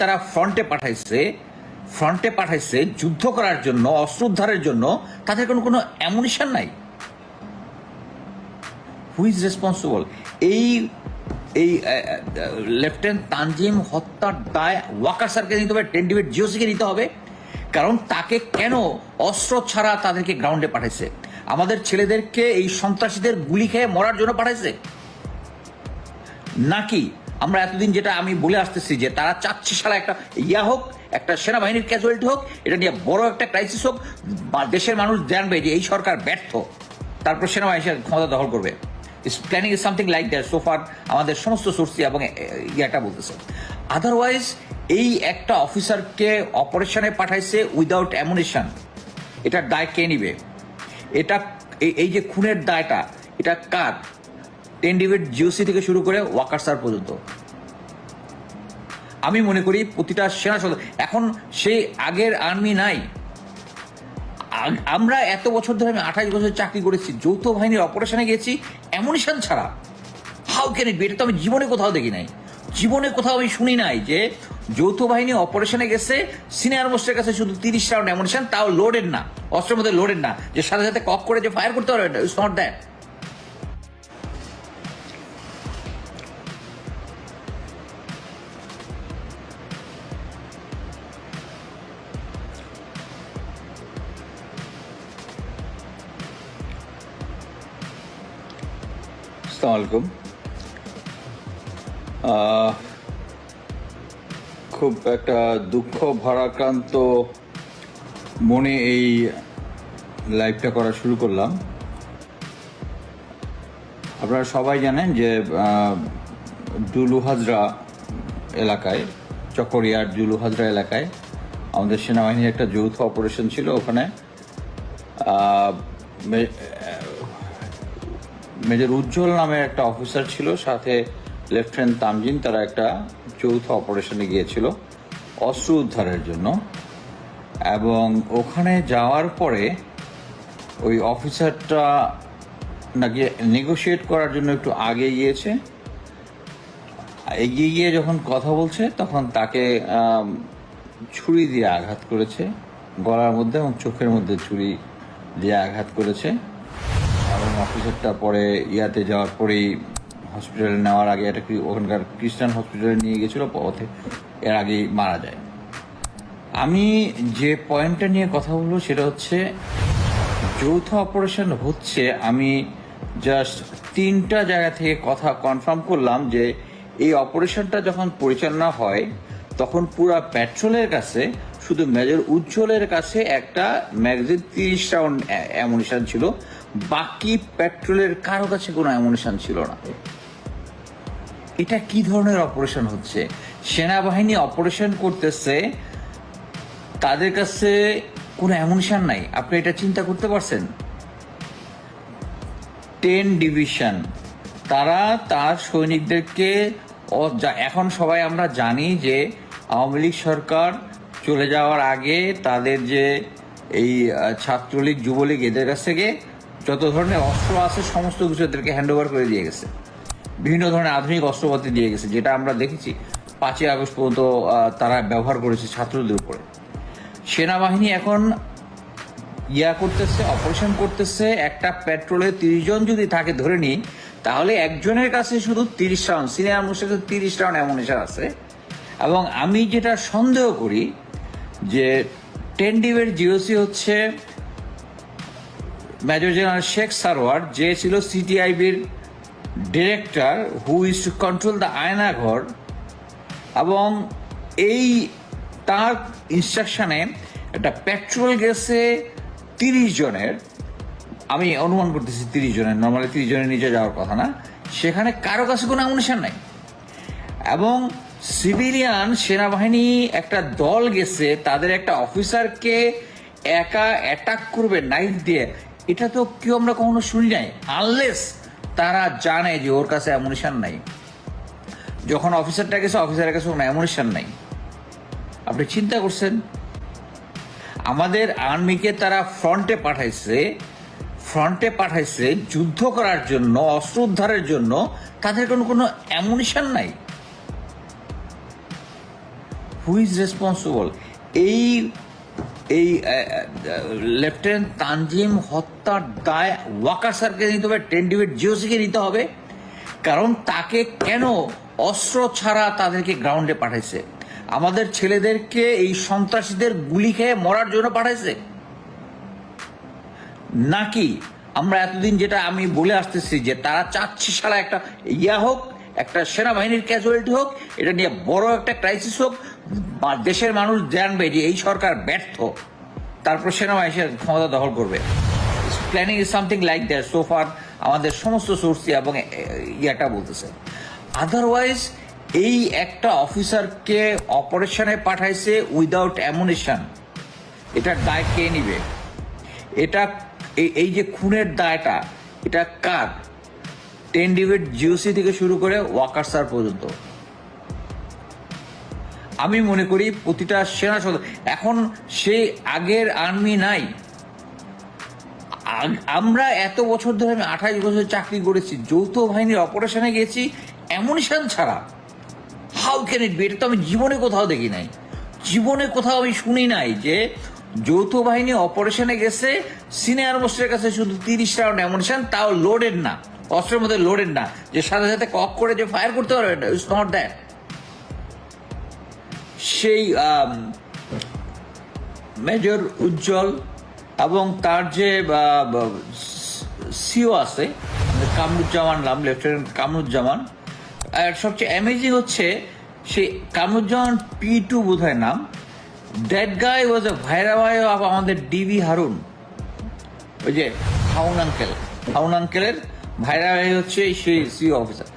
তারা ফ্রন্টে পাঠাইছে যুদ্ধ করার জন্য, অস্ত্র উদ্ধারের জন্য, তাদের কোনো অ্যামুনিশন নাই। Who is responsible? এই লেফটেন্যান্ট তানজিম হত্যার দায় ওয়াকার স্যারকে নিতে হবে, টেন্ডিভেট জিওসিকে নিতে হবে। কারণ তাকে কেন অস্ত্র ছাড়া তাদেরকে গ্রাউন্ডে পাঠাইছে? আমাদের ছেলেদেরকে এই সন্ত্রাসীদের গুলি খেয়ে মরার জন্য পাঠাইছে নাকি? আমরা এতদিন যেটা আমি বলে আসতেছি যে তারা চাচ্ছে সারা একটা হোক, একটা সেনাবাহিনীর ক্যাজুয়ালিটি হোক, এটা নিয়ে বড় একটা ক্রাইসিস হোক, বা দেশের মানুষ জানবে যে এই সরকার ব্যর্থ, তারপর সেনাবাহিনী ক্ষমতা দখল করবে। Planning is something like that, সোফার আমাদের সমস্ত সোর্সই এবং ইয়াটা বলতেছে। আদারওয়াইজ এই একটা অফিসারকে অপারেশনে পাঠাইছে উইদাউট অ্যামুনিশন, এটার দায় কে নিবে? এটা এই যে খুনের দায়টা, এটা কার? টেন্ডিভেট জিওসি থেকে শুরু করে ওয়াকার স্যার পর্যন্ত। আমি মনে করি প্রতিটা সেনা সদস্য এখন সেই আগের আর্মি নাই। আমরা এত বছর ধরে, আমি 28 বছর চাকরি করেছি, যৌথ বাহিনীর অপারেশনে গেছি অ্যামুনিশন ছাড়া। How can it be? এটা তো আমি জীবনে কোথাও দেখি নাই, জীবনে কোথাও আমি শুনি নাই যে যৌথ বাহিনী অপারেশনে গেছে, সিনিয়র মোস্টের কাছে শুধু 30 রাউন্ড অ্যামুনিশন, তাও লোডেড না, অস্ত্রের মধ্যে লোডেড না, যে সাথে সাথে কক করে যে ফায়ার করতে পারবে। It's not that. আসসালামু আলাইকুম। খুব একটা দুঃখ ভারাক্রান্ত মনে এই লাইভটা করা শুরু করলাম। আপনারা সবাই জানেন যে ডুলুহাজরা এলাকায়, চকরিয়ার ডুলুহাজরা এলাকায় আমাদের সেনাবাহিনীর একটা যৌথ অপারেশন ছিল। ওখানে মেজর উজ্জ্বল নামে একটা অফিসার ছিল, সাথে লেফটেন্যান্ট তামজিন, তারা একটা যৌথ অপারেশনে গিয়েছিল অস্ত্র উদ্ধারের জন্য। এবং ওখানে যাওয়ার পরে ওই অফিসারটা নাকি নেগোশিয়েট করার জন্য একটু আগে গিয়েছে। এগিয়ে গিয়ে যখন কথা বলছে তখন তাকে ছুরি দিয়ে আঘাত করেছে, গলার মধ্যে এবং চোখের মধ্যে ছুরি দিয়ে আঘাত করেছে। এবং অফিসারটা পরে ইয়াতে যাওয়ার পরেই হসপিটালে নেওয়ার আগে একটা ওখানকার খ্রিস্টান হসপিটালে নিয়ে গেছিলো, পথে এর আগেই মারা যায়। আমি যে পয়েন্টটা নিয়ে কথা বলবো সেটা হচ্ছে, যৌথ অপারেশন হচ্ছে, আমি জাস্ট 3টা জায়গা থেকে কথা কনফার্ম করলাম যে এই অপারেশনটা যখন পরিচালনা হয় তখন পুরা পেট্রোলের কাছে, শুধু মেজর উজ্জ্বলের কাছে একটা ম্যাগাজিন 30 রাউন্ড অ্যামুনিশন ছিল, বাকি পেট্রোলের কারো কাছে কোনো অ্যামুনিশন ছিল না। এটা কি ধরনের অপারেশন হচ্ছে? সেনাবাহিনী অপারেশন করতেছে, তাদের কাছে কোনো অ্যামুনিশন নাই। আপনি এটা চিন্তা করতে পারছেন? 10 ডিভিশন তারা তার সৈনিকদেরকে, এখন সবাই আমরা জানি যে আওয়ামী লীগ সরকার চলে যাওয়ার আগে তাদের যে এই ছাত্রলীগ, যুবলীগ, এদের কাছ থেকে যত ধরনের অস্ত্র আছে সমস্ত কিছু এদেরকে হ্যান্ড ওভার করে দিয়ে গেছে। বিভিন্ন ধরনের আধুনিক অস্ত্রপাতি দিয়ে গেছে, যেটা আমরা দেখেছি 5ই আগস্ট পর্যন্ত তারা ব্যবহার করেছে ছাত্রদের উপরে। সেনাবাহিনী এখন করতেছে, অপারেশন করতেছে। একটা পেট্রোলে 30 জন যদি থাকে ধরে নিই, তাহলে একজনের কাছে শুধু 30 রাউন্ড, সিনিয়র মোস্টের 30 রাউন্ড অ্যামুনিশন আছে। এবং আমি যেটা সন্দেহ করি যে টেন্ডিভেট জিওসি হচ্ছে মেজর জেনারেল শেখ সারোয়ার, যে ছিল সিটিআইবির director, who is to control the Aynaghar. এবং এই তার ইনস্ট্রাকশনে একটা পেট্রোল গেছে 30 জনের, আমি অনুমান করতেছি 30 জনের, নর্মালি 30 জনের নিচে যাওয়ার কথা না। সেখানে কারো কাছে কোনো অ্যামুনিশন নাই। এবং সিভিলিয়ান সেনাবাহিনী একটা দল গেছে, তাদের একটা অফিসারকে একা অ্যাটাক করবে নাইফ দিয়ে, এটা তো কেউ আমরা কখনো শুনি নাই, আনলেস তারা জানে যে ওর কাছে অ্যামুনিশন নাই। যখন অফিসারটা গেছে, অফিসারের কাছে কোনো অ্যামুনিশন নাই। আপনি চিন্তা করছেন? আমাদের আর্মিকে তারা ফ্রন্টে পাঠাইছে যুদ্ধ করার জন্য, অস্ত্র উদ্ধারের জন্য, তাদের কোনো অ্যামুনিশন নাই। হু হু ইজ রেসপন্সিবল? এই এই লেফটেন্যান্ট তানজিম হত্যার দায় ওয়াকার স্যারকে নিতে হবে, টেন্ডিভেট জিওসিকে নিতে হবে। কারণ তাকে কেন অস্ত্র ছাড়া তাদেরকে গ্রাউন্ডে পাঠাইছে? আমাদের ছেলেদেরকে এই সন্ত্রাসীদের গুলি খেয়ে মরার জন্য পাঠাইছে নাকি? আমরা এতদিন যেটা আমি বলে আসতেছি যে তারা চাচ্ছে সারা একটা হোক, একটা সেনাবাহিনীর ক্যাজুয়ালিটি হোক, এটা নিয়ে বড় একটা ক্রাইসিস হোক, দেশের মানুষ জানবে যে এই সরকার ব্যর্থ, তারপর সেনাবাহিনীর ক্ষমতা দখল করবে। Planning is something like that so far, আমাদের সমস্ত সোর্স এবং ইয়াটা বলতেছে। আদারওয়াইজ এই একটা অফিসারকে অপারেশনে পাঠাইছে উইদাউট অ্যামুনিশন, এটার দায় কে নিবে? এটা এই যে খুনের দায়টা, এটা কার? টেন্ডিভেট জিওসি থেকে শুরু করে ওয়াকার স্যার পর্যন্ত। আমি মনে করি প্রতিটা সেনা সদস্য, এখন সেই আগের আর্মি নাই। আমরা এত বছর ধরে, আমি 28 বছর চাকরি করেছি, যৌথ বাহিনীর অপারেশনে গেছি অ্যামুনিশন ছাড়া। How can it be? এটা তো আমি জীবনে কোথাও দেখি নাই, জীবনে কোথাও আমি শুনি নাই যে যৌথ বাহিনী অপারেশনে গেছে, সিনিয়র মোস্টের কাছে শুধু 30 রাউন্ড অ্যামুনিশন, তাও লোডেড না, অস্ত্রের মধ্যে লোডেড না, যে সাথে সাথে কক করে যে ফায়ার করতে পারবে, ইটস নট দ্যাট। সেই মেজর উজ্জ্বল এবং তার যে সিও আছে কামরুজ্জামান নাম, লেফটেন্যান্ট কামরুজ্জামান। আর সবচেয়ে অ্যামেজিং হচ্ছে সেই কামরুজ্জামান P2 বোধ হয় নাম, দ্যাট গাই ওয়াজ এ ভাইরাবাই অফ আমাদের ডিবি হারুন, ওই যে হাউন আঙ্কেলের ভাইরাবাই হচ্ছে সেই সিও অফিসার।